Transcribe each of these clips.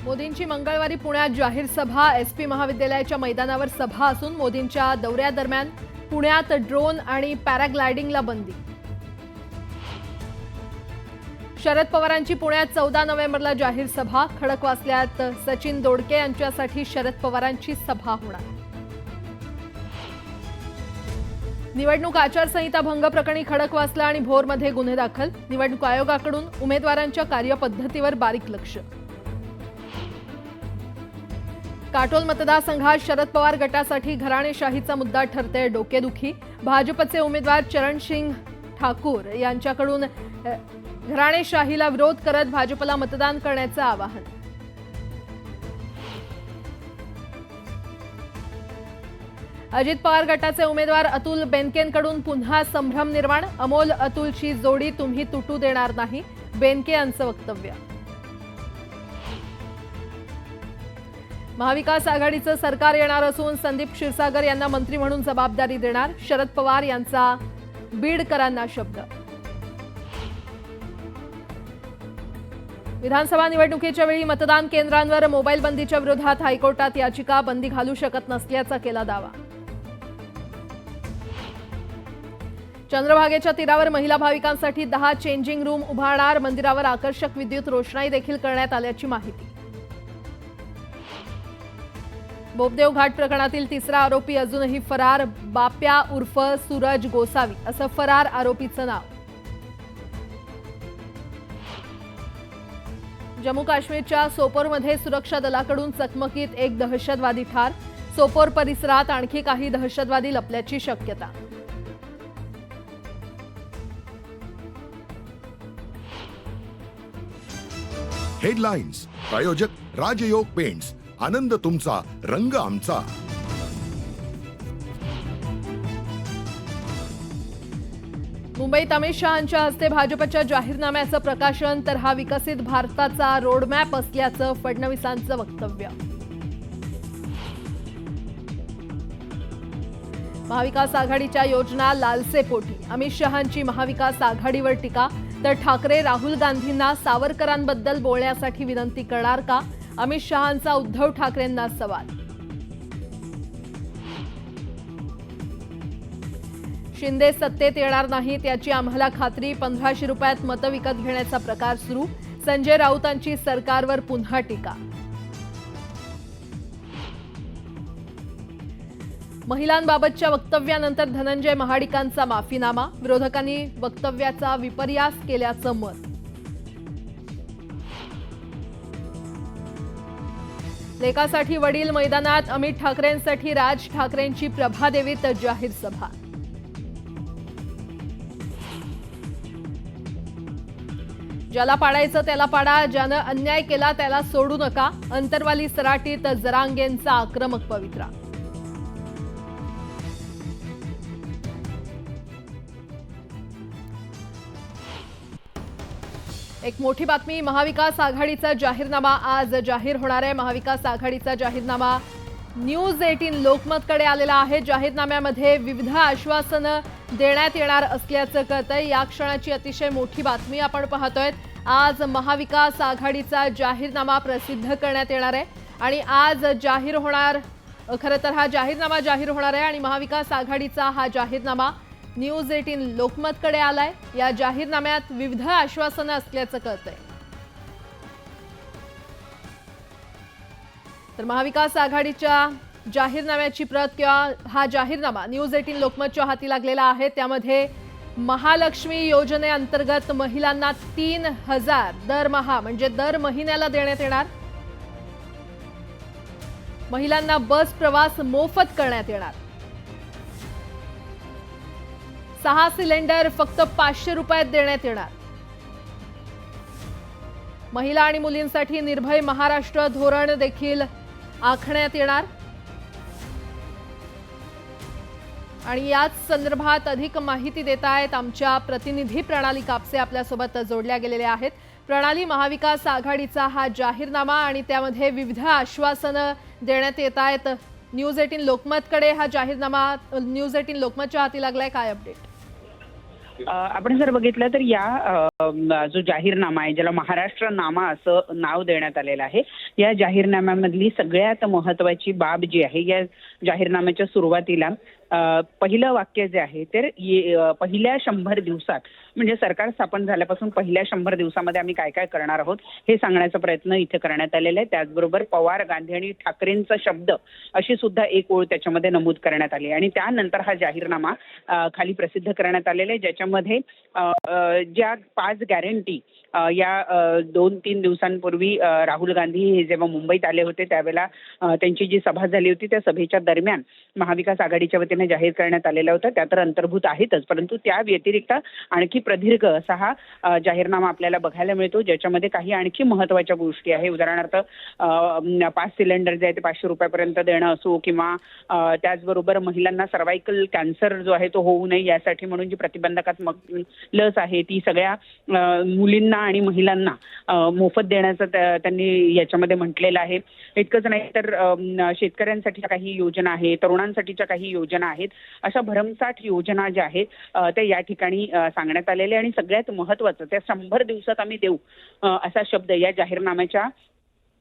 मोदींची मंगळवारी पुण्यात जाहीर सभा, एसपी महाविद्यालयाच्या मैदानावर सभा असून मोदींच्या दौऱ्यादरम्यान पुण्यात ड्रोन आणि पॅराग्लायडिंगला बंदी। शरद पवारांची पुण्यात 14 नोव्हेंबरला जाहीर सभा, खडकवासल्यात सचिन दोडके यांच्यासाठी शरद पवारांची सभा होणार। निवडणूक आचारसंहिता भंग प्रकरणी खडकवासला आणि भोरमध्ये गुन्हे दाखल, निवडणूक आयोगाकडून उमेदवारांच्या कार्यपद्धतीवर बारीक लक्ष। काटोल मतदारसंघात शरद पवार गटासाठी घराणेशाहीचा मुद्दा ठरते डोकेदुखी, भाजपचे उमेदवार चरणसिंग ठाकूर यांच्याकडून घराणेशाहीला विरोध करत भाजपला मतदान करण्याचे आवाहन। अजित पवार गटाचे उमेदवार अतुल बेनकेंकडून पुन्हा संभ्रम निर्माण, अमोल अतुलची जोडी तुम्ही तुटू देणार नाही, बेनके यांचं वक्तव्य। महाविकास आघाडीचं सरकार येणार असून संदीप क्षीरसागर यांना मंत्री म्हणून जबाबदारी देणार, शरद पवार यांचा बीडकरांना शब्द। विधानसभा निवडणुकीच्या वेळी मतदान केंद्रांवर मोबाईल बंदीच्या विरोधात हायकोर्टात याचिका, बंदी घालू शकत नसल्याचा केला दावा। चंद्रभागेच्या तीरावर महिला भाविकांसाठी 10 चेंजिंग रूम उभारणार, मंदिरावर आकर्षक विद्युत रोषणाई देखील करण्यात आल्याची माहिती। बोपदेव घाट प्रकरणातील तिसरा आरोपी अजूनही फरार, बाप्या उर्फ सूरज गोसावी असं फरार आरोपीचं नाव। जम्मू काश्मीरच्या सोपोरमध्ये सुरक्षा दलाकडून चकमकीत एक दहशतवादी ठार, सोपोर परिसरात आणखी काही दहशतवादी लपल्याची शक्यता। हेडलाइन्स प्रायोजक राजयोग पेंट्स, आनंद तुमचा, रंग आमचा। मुंबईत अमित शहांच्या हस्ते भाजपच्या जाहीरनाम्याचं प्रकाशन, तर हा विकसित भारताचा रोडमॅप असल्याचं फडणवीसांचं वक्तव्य। महाविकास आघाडीच्या योजना लालसेपोटी, अमित शहांची महाविकास आघाडीवर टीका, तर ठाकरे राहुल गांधींना सावरकरांबद्दल बोलण्यासाठी विनंती करणार का, अमित शहांचा उद्धव ठाकरेंना सवाल। शिंदे सत्तेत येणार नाहीत याची आम्हाला खात्री, 1500 रुपयात मतं विकत घेण्याचा प्रकार सुरू, संजय राऊतांची सरकारवर पुन्हा टीका। महिलांबाबतच्या वक्तव्यानंतर धनंजय महाडिकांचा माफीनामा, विरोधकांनी वक्तव्याचा विपर्यास केल्याचं मत। लेकासाठी वडील मैदानात, अमित ठाकरेंसाठी राज ठाकरेंची प्रभादेवीत जाहीर सभा। ज्याला पाडायचं त्याला पाडा, ज्यानं अन्याय केला त्याला सोडू नका, अंतरवाली सराटीत जरांगेंचा आक्रमक पवित्रा। एक मोठी बातमी, महाविकास आघाडीचा जाहीरनामा आज जाहीर होणार आहे। महाविकास आघाडीचा जाहीरनामा न्यूज 18 लोकमतकडे आलेला आहे। जाहीरनाम्यामध्ये विविध आश्वासनं देण्यात येणार असल्याचं कळतंय। या क्षणाची अतिशय मोठी बातमी आपण पाहतोय। आज महाविकास आघाडीचा जाहीरनामा प्रसिद्ध करण्यात येणार आहे आणि आज जाहीर होणार, खरं तर हा जाहीरनामा जाहीर होणार आहे आणि महाविकास आघाडीचा हा जाहीरनामा न्यूज 18 लोकमतकडे आलाय। या जाहीरनाम्यात विविध आश्वासनं असल्याचं कळतंय। तर महाविकास आघाडीच्या जाहीरनाम्याची प्रत किंवा हा जाहीरनामा न्यूज 18 लोकमतच्या हाती लागलेला आहे। त्यामध्ये महालक्ष्मी योजनेअंतर्गत महिलांना 3000 दरमहा म्हणजे दर महिन्याला देण्यात येणार, महिलांना बस प्रवास मोफत करण्यात येणार, 6 सिलेंडर फक्त 500 रुपयात देण्यात येणार, महिला आणि मुलींसाठी निर्भय महाराष्ट्र धोरण देखील आखण्यात येणार आणि याच संदर्भात अधिक माहिती देत आहेत आमच्या प्रतिनिधी प्रणाली कापसे आपल्यासोबत जोडल्या गेलेल्या आहेत। प्रणाली, महाविकास आघाडीचा हा जाहीरनामा आणि त्यामध्ये विविध आश्वासनं देण्यात येत आहेत। न्यूज 18 लोकमतकडे हा जाहीरनामा न्यूज 18 लोकमतच्या हाती लागलाय, काय अपडेट? आपण जर बघितलं तर जो जाहीरनामा आहे, ज्याला महाराष्ट्र नामा असं नाव देण्यात आलेलं आहे, या जाहीरनाम्यामधली सगळ्यात महत्त्वाची बाब जी आहे, या जाहीरनाम्याच्या सुरुवातीला पहिलं वाक्य जे आहे तर पहिल्या 100 दिवसात, म्हणजे सरकार स्थापन झाल्यापासून पहिल्या 100 दिवसामध्ये आम्ही काय काय करणार आहोत हे सांगण्याचा प्रयत्न इथे करण्यात आलेला आहे. त्याचबरोबर पवार, गांधी आणि ठाकरेंचा शब्द अशी सुद्धा एक ओळ त्याच्यामध्ये नमूद करण्यात आली आणि त्यानंतर हा जाहीरनामा खाली प्रसिद्ध करण्यात आलेला आहे, ज्याच्यामध्ये ज्या 5 गॅरंटी या 2-3 दिवसांपूर्वी राहुल गांधी हे जेव्हा मुंबईत आले होते त्यावेळेला त्यांची जी सभा झाली होती त्या सभेच्या दरम्यान महाविकास आघाडीच्या वतीने जाहीर करण्यात आलेला होता. त्या तर अंतर्भूत आहेतच, परंतु त्या व्यतिरिक्त आणखी प्रदीर्घ असा हा जाहीरनामा आपल्याला बघायला मिळतो, ज्याच्यामध्ये काही आणखी महत्त्वाच्या गोष्टी आहे. उदाहरणार्थ 5 सिलेंडर जे आहे ते 500 रुपयापर्यंत देणं असो, किंवा त्याचबरोबर महिलांना सर्वायकल कॅन्सर जो आहे तो होऊ नये यासाठी म्हणून जी प्रतिबंधात्मक लस आहे ती सगळ्या मुलींना आणि महिलांना मोफत देण्याचं त्यांनी याच्यामध्ये म्हटलेलं आहे. इतकंच नाही तर शेतकऱ्यांसाठीच्या काही योजना आहेत, तरुणांसाठीच्या काही योजना आहेत, अशा भरमसाठ योजना ज्या आहेत त्या या ठिकाणी सांगण्यात आलेल्या आणि सगळ्यात महत्त्वाचं त्या 100 दिवसात आम्ही देऊ असा शब्द या जाहीरनाम्याच्या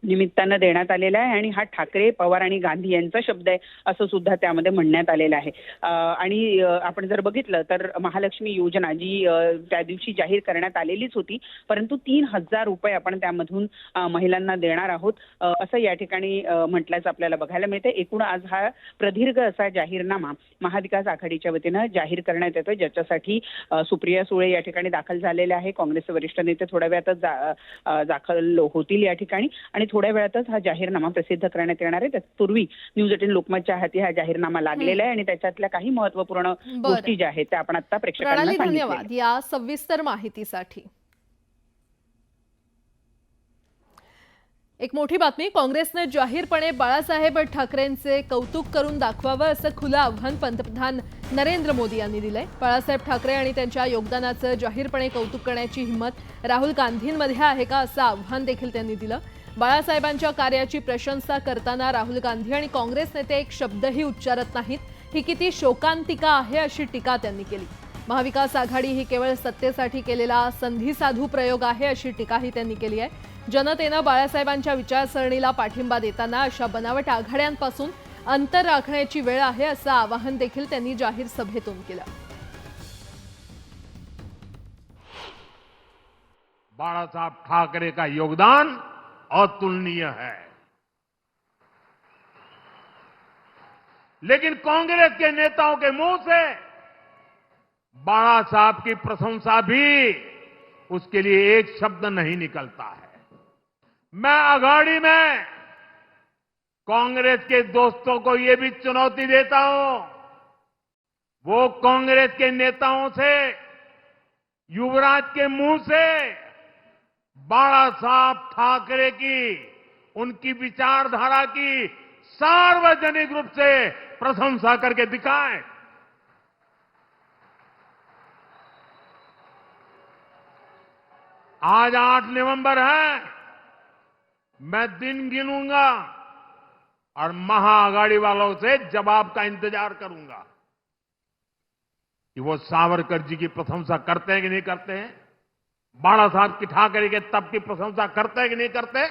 निमित्तानं देण्यात आलेला आहे आणि हा ठाकरे, पवार आणि गांधी यांचा शब्द आहे असं सुद्धा त्यामध्ये म्हणण्यात आलेलं आहे. आणि आपण जर बघितलं तर महालक्ष्मी योजना जी त्या दिवशी जाहीर करण्यात आलेलीच होती, परंतु 3,000 रुपये आपण त्यामधून महिलांना देणार आहोत असं या ठिकाणी म्हटल्याचं आपल्याला बघायला मिळतं. एकूण आज हा प्रदीर्घ असा जाहीरनामा महाविकास आघाडीच्या वतीनं जाहीर करण्यात येतो, ज्याच्यासाठी सुप्रिया सुळे या ठिकाणी दाखल झालेले आहे. काँग्रेसचे वरिष्ठ नेते थोड्या वेळातच दाखल होतील या ठिकाणी आणि थोड्या वेळातच हा जाहीरनामा प्रसिद्ध करण्यात येणार आहे. त्यापूर्वी न्यूज 18 लोकमतच्या हाती हा जाहीरनामा लागलेला आहे आणि त्याच्यातल्या काही महत्त्वपूर्ण गोष्टी ज्या आहेत त्या आपण आता प्रेक्षकांना सांगितल्या. धन्यवाद या सविस्तर माहितीसाठी. एक मोठी बातमी, काँग्रेसने जाहीरपणे बाळासाहेब ठाकरेंचे कौतुक करून दाखवावं असं खुलं आव्हान पंतप्रधान नरेंद्र मोदी यांनी दिलंय. बाळासाहेब ठाकरे आणि त्यांच्या योगदानाचं जाहीरपणे कौतुक करण्याची हिंमत राहुल गांधींमध्ये आहे का असं आव्हान देखील त्यांनी दिलं. बाळासाहेबांच्या कार्याची प्रशंसा करताना राहुल गांधी आणि काँग्रेस नेते एक शब्दही उच्चारत नाहीत, ही किती शोकांतिका आहे अशी टीका त्यांनी केली. महाविकास आघाडी ही केवळ सत्तेसाठी केलेला संधी साधू प्रयोग आहे अशी टीकाही त्यांनी केली आहे. जनतेनं बाळासाहेबांच्या विचारसरणीला पाठिंबा देताना अशा बनावट आघाड्यांपासून अंतर राखण्याची वेळ आहे असं आवाहन देखील त्यांनी जाहीर सभेतून केलं. बाळासाहेब ठाकरे का योगदान अतुलनीय है, लेकिन कांग्रेस के नेताओं के मुंह से बाळा साहब की प्रशंसा भी उसके लिए एक शब्द नहीं निकलता है। मैं अघाड़ी में कांग्रेस के दोस्तों को ये भी चुनौती देता हूं, वो कांग्रेस के नेताओं से, युवराज के मुंह से बाळा साहब ठाकरे की, उनकी विचारधारा की सार्वजनिक रूप से प्रशंसा करके दिखाएं। आज 8 नवंबर है, मैं दिन गिनूंगा और महाआघाड़ी वालों से जवाब का इंतजार करूंगा कि वो सावरकर जी की प्रशंसा करते हैं कि नहीं करते हैं, बाळा साहब की ठाकरे के तप की प्रशंसा करते हैं कि नहीं करते।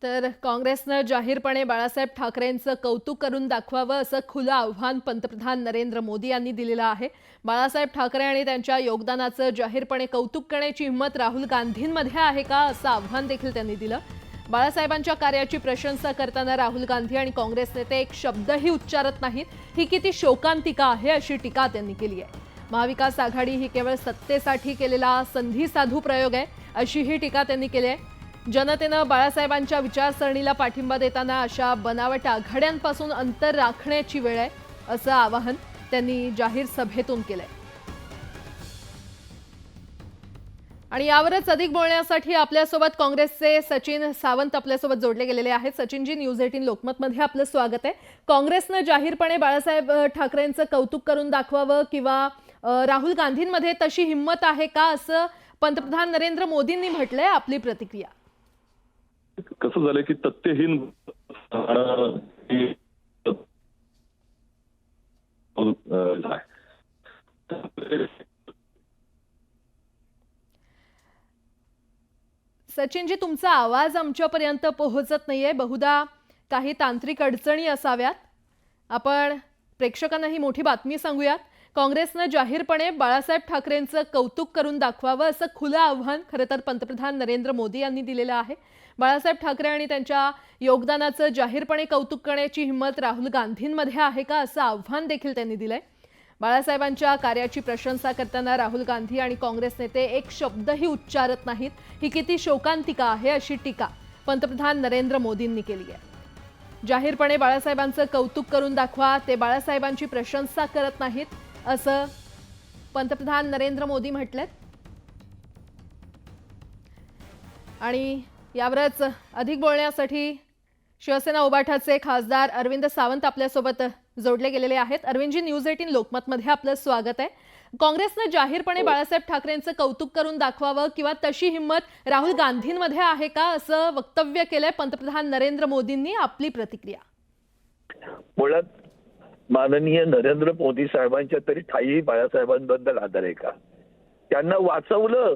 तर काँग्रेसनं जाहीरपणे बाळासाहेब ठाकरेंचं कौतुक करून दाखवावं असं खुलं आव्हान पंतप्रधान नरेंद्र मोदी यांनी दिलेलं आहे. बाळासाहेब ठाकरे आणि त्यांच्या योगदानाचं जाहीरपणे कौतुक करण्याची हिंमत राहुल गांधींमध्ये आहे का असं आव्हान देखील त्यांनी दिलं. बाळासाहेबांच्या कार्याची प्रशंसा करताना राहुल गांधी आणि काँग्रेस नेते एक शब्दही उच्चारत नाहीत, ही किती शोकांतिका आहे अशी टीका त्यांनी केली आहे. महाविकास आघाडी ही केवळ सत्तेसाठी केलेला संधी साधू प्रयोग आहे अशीही टीका त्यांनी केली आहे. जनतेनं बाळासाहेबांच्या विचारसरणीला पाठिंबा देताना अशा बनावट आघाड्यांपासून अंतर राखण्याची वेळ आहे असं आवाहन त्यांनी जाहीर सभेतून केलंय. आणि यावरच अधिक बोलण्यासाठी आपल्यासोबत काँग्रेसचे सचिन सावंत आपल्यासोबत जोडले गेलेले आहेत. सचिनजी, न्यूज 18 लोकमतमध्ये आपलं स्वागत आहे. काँग्रेसनं जाहीरपणे बाळासाहेब ठाकरेंचं कौतुक करून दाखवावं किंवा राहुल गांधींमध्ये तशी हिंमत आहे का असं पंतप्रधान नरेंद्र मोदींनी म्हटलंय, आपली प्रतिक्रिया? कसं झालं की तथ्यहीन सचिनजी, तुमचा आवाज आमच्यापर्यंत पोहोचत नाहीये. बहुधा काही तांत्रिक अडचणी असाव्यात. आपण प्रेक्षकांना ही मोठी बातमी सांगूयात. काँग्रेसनं जाहीरपणे बाळासाहेब ठाकरेंचं कौतुक करून दाखवावं असं खुलं आव्हान खरं तर पंतप्रधान नरेंद्र मोदी यांनी दिलेलं आहे. बाळासाहेब ठाकरे आणि त्यांच्या योगदानाचं जाहीरपणे कौतुक करण्याची हिंमत राहुल गांधींमध्ये आहे का असं आव्हान देखील त्यांनी दिलंय. बाळासाहेबांच्या कार्याची प्रशंसा करताना राहुल गांधी आणि काँग्रेस नेते एक शब्दही उच्चारत नाहीत. ही किती शोकांतिका आहे अशी टीका पंतप्रधान नरेंद्र मोदींनी केली आहे. जाहीरपणे बाळासाहेबांचं कौतुक करून दाखवा, ते बाळासाहेबांची प्रशंसा करत नाहीत असं पंतप्रधान नरेंद्र मोदी म्हटलेत. आणि यावरच अधिक बोलण्यासाठी शिवसेना उबाठाचे खासदार अरविंद सावंत आपल्यासोबत जोडले गेलेले आहेत. अरविंदजी, न्यूज 18 लोकमतमध्ये आपलं स्वागत आहे. काँग्रेसनं जाहीरपणे बाळासाहेब ठाकरेंचं कौतुक करून दाखवावं किंवा तशी हिंमत राहुल गांधींमध्ये आहे का असं वक्तव्य केलंय पंतप्रधान नरेंद्र मोदींनी. आपली प्रतिक्रिया. मुळात माननीय नरेंद्र मोदी साहेबांच्या तरी ठाई बाळासाहेबांबद्दल आदर आहे का? त्यांना वाचवलं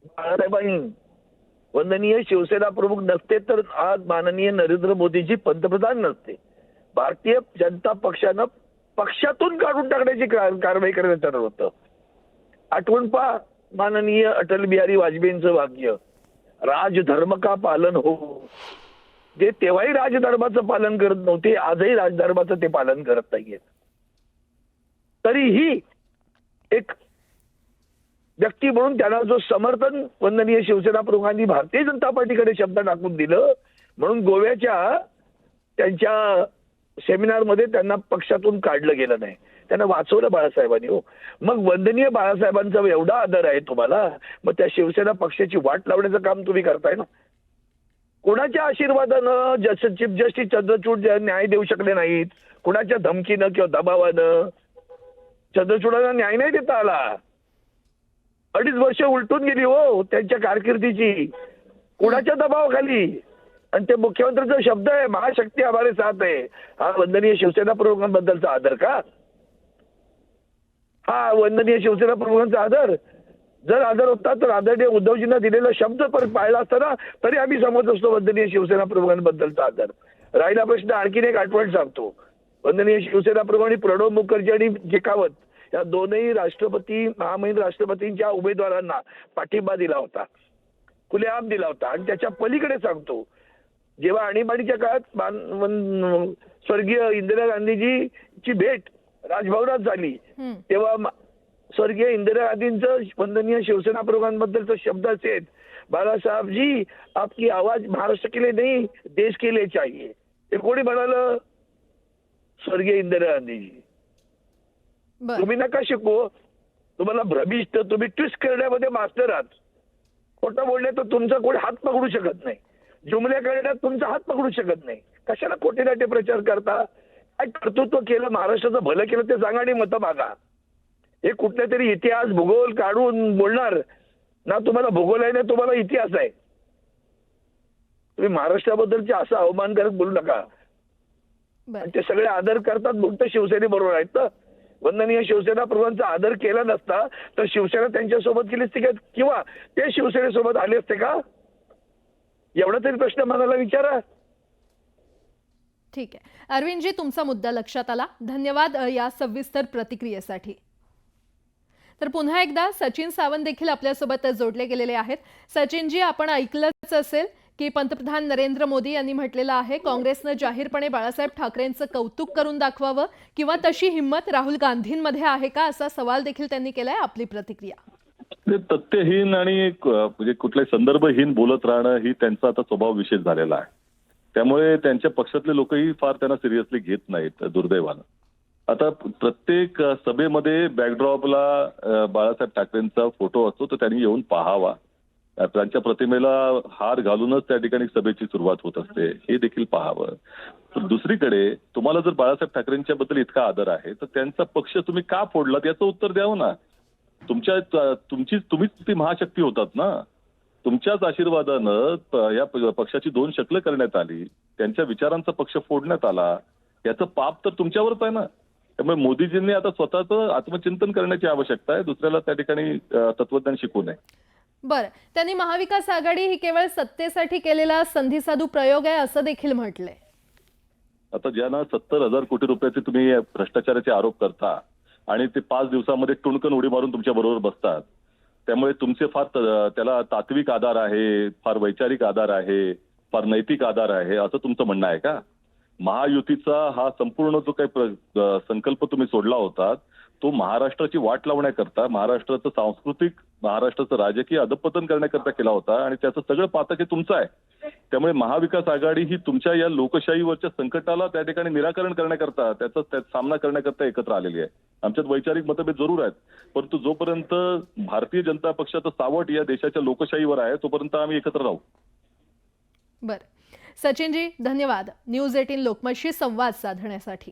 बाळासाहेबांनी. वंदनीय शिवसेना प्रमुख नसते तर आज माननीय नरेंद्र मोदीजी पंतप्रधान नसते. भारतीय जनता पक्षानं पक्षातून काढून टाकण्याची कारवाई करण्यात ठरवलं होतं. आठवण पहा माननीय अटल बिहारी वाजपेयींचं वाक्य, राजधर्म का पालन हो. जे तेव्हाही राजधर्माचं पालन करत नव्हते, आजही राजधर्माचं ते पालन करत नाहीये. तरीही एक व्यक्ती म्हणून त्यांना जो समर्थन वंदनीय शिवसेना प्रमुखांनी भारतीय जनता पार्टीकडे शब्द टाकून दिलं, म्हणून गोव्याच्या त्यांच्या सेमिनारमध्ये त्यांना पक्षातून काढलं गेलं नाही. त्यांना वाचवलं बाळासाहेबांनी. हो, मग वंदनीय बाळासाहेबांचा एवढा आदर आहे तुम्हाला, मग त्या शिवसेना पक्षाची वाट लावण्याचं काम तुम्ही करताय ना. कुणाच्या आशीर्वादानं चीफ जस्टिस चंद्रचूड न्याय देऊ शकले नाहीत, कुणाच्या धमकीनं किंवा दबावानं चंद्रचूडांना न्याय नाही देता आला. 2.5 वर्ष उलटून गेली हो त्यांच्या कारकिर्दीची, कुणाच्या दबावाखाली. आणि ते मुख्यमंत्र्यांचा शब्द आहे, महाशक्ती हमारे साथ आहे. हा वंदनीय शिवसेना प्रमुखांबद्दलचा आदर का? हा वंदनीय शिवसेना प्रमुखांचा आदर जर आदर होता तर आदरणीय उद्धवजींना दिलेला शब्द परत पाळला असताना तरी आम्ही समजत असतो वंदनीय शिवसेना प्रमुखांबद्दलचा आदर. राहिला प्रश्न आणखीन एक आठवण सांगतो. वंदनीय शिवसेना प्रमुखांनी प्रणव मुखर्जी आणि शेखावत या दोनही राष्ट्रपती महामहिम राष्ट्रपतींच्या उमेदवारांना पाठिंबा दिला होता, खुलेआम दिला होता. आणि त्याच्या पलीकडे सांगतो, जेव्हा आणीबाणीच्या काळात स्वर्गीय इंदिरा गांधीजीची भेट राजभवनात झाली, तेव्हा स्वर्गीय इंदिरा गांधींचं वंदनीय शिवसेना प्रमुखांबद्दलचा शब्द असेल, बाळासाहेब जी आपकी आवाज महाराष्ट्र के लिए नहीं देश के लिए चाहिए. हे कोणी म्हणालं? स्वर्गीय इंदिरा गांधीजी. तुम्ही नका शिकू, तुम्हाला भ्रमिष्ट, तुम्ही ट्विस्ट करण्यामध्ये मास्टर आहात. खोटं बोलणे तर तुमचा कोणी हात पकडू शकत नाही, जुमल्या करण्यात तुमचा हात पकडू शकत नाही. कशाला खोटे नाटे प्रचार करता? काय कर्तृत्व केलं, महाराष्ट्राचं भलं केलं ते सांगा आणि मतं मागा. हे कुठल्या तरी इतिहास भूगोल काढून बोलणार ना. तुम्हाला भूगोल आहे ना तुम्हाला इतिहास आहे. तुम्ही महाराष्ट्राबद्दलचे असं अवमान करत बोलू नका. ते सगळे आदर करतात फक्त शिवसेनेबरोबर आहेत ना. वंदनीय शिवसेना प्रमुखांचा आदर केला नसता तर शिवसेना त्यांच्यासोबत केली असते का, किंवा ते शिवसेनेसोबत आले असते का? एवढा तरी प्रश्न मनाला विचारा. ठीक आहे अरविंदजी, तुमचा मुद्दा लक्षात आला. धन्यवाद या सविस्तर प्रतिक्रियेसाठी. तर पुन्हा एकदा सचिन सावंत देखील आपल्यासोबत जोडले गेलेले आहेत. सचिनजी, आपण ऐकलंच असेल की पंतप्रधान नरेंद्र मोदी यांनी म्हटलेलं आहे काँग्रेसनं जाहीरपणे बाळासाहेब ठाकरेंचं कौतुक करून दाखवावं किंवा तशी हिंमत राहुल गांधींमध्ये आहे का असा सवाल देखील त्यांनी केलाय. आपली प्रतिक्रिया. तथ्यहीन आणि म्हणजे कुठल्याही संदर्भहीन बोलत राहणं ही त्यांचा आता स्वभाव विशेष झालेला आहे. त्यामुळे त्यांच्या पक्षातले लोकही फार त्यांना सिरियसली घेत नाहीत दुर्दैवानं. आता प्रत्येक सभेमध्ये बॅकड्रॉपला बाळासाहेब ठाकरेंचा फोटो असतो, तर त्यांनी येऊन पाहावा. त्यांच्या प्रतिमेला हार घालूनच त्या ठिकाणी सभेची सुरुवात होत असते, हे देखील पाहावं. तर दुसरीकडे तुम्हाला जर बाळासाहेब ठाकरेंच्या बद्दल इतका आदर आहे तर त्यांचा पक्ष तुम्ही का फोडलात याचं उत्तर द्यावं ना. तुम्हीच ती महाशक्ती होतात ना. तुमच्याच आशीर्वादानं या पक्षाची 2 शकलं करण्यात आली, त्यांच्या विचारांचा पक्ष फोडण्यात आला, याचं पाप तर तुमच्यावरच आहे ना. त्यामुळे मोदीजींनी आता स्वतःचं आत्मचिंतन करण्याची आवश्यकता आहे, दुसऱ्याला त्या ठिकाणी तत्वज्ञान शिकवू नये. बरं, त्यांनी महाविकास आघाडी ही केवळ सत्तेसाठी केलेला संधीसाधू प्रयोग आहे असं देखील म्हटलंय. आता ज्यांना 70,000 कोटी रुपयाचे तुम्ही भ्रष्टाचाराचे आरोप करता आणि ते 5 दिवसामध्ये टुणकन उडी मारून तुमच्या बरोबर बसतात, त्यामुळे तुमचे फार त्याला तात्विक आधार आहे, फार वैचारिक आधार आहे, फार नैतिक आधार आहे, असं तुमचं म्हणणं आहे का? महायुतीचा हा संपूर्ण जो काही संकल्प तुम्ही सोडला होता, तो महाराष्ट्राची वाट लावण्याकरता, महाराष्ट्राचं सांस्कृतिक, महाराष्ट्राचं राजकीय अधपतन करण्याकरता केला होता आणि त्याचं सगळं पातक हे तुमचं आहे. त्यामुळे महाविकास आघाडी ही तुमच्या या लोकशाहीवरच्या संकटाला त्या ठिकाणी निराकरण करण्याकरता, त्याचा सामना करण्याकरता एकत्र आलेली आहे. आमच्यात वैचारिक मतभेद जरूर आहेत, परंतु जोपर्यंत भारतीय जनता पक्षाचं सावट या देशाच्या लोकशाहीवर आहे तोपर्यंत आम्ही एकत्र राहू. बरं, सचिनजी धन्यवाद न्यूज 18 लोकमतशी संवाद साधण्यासाठी.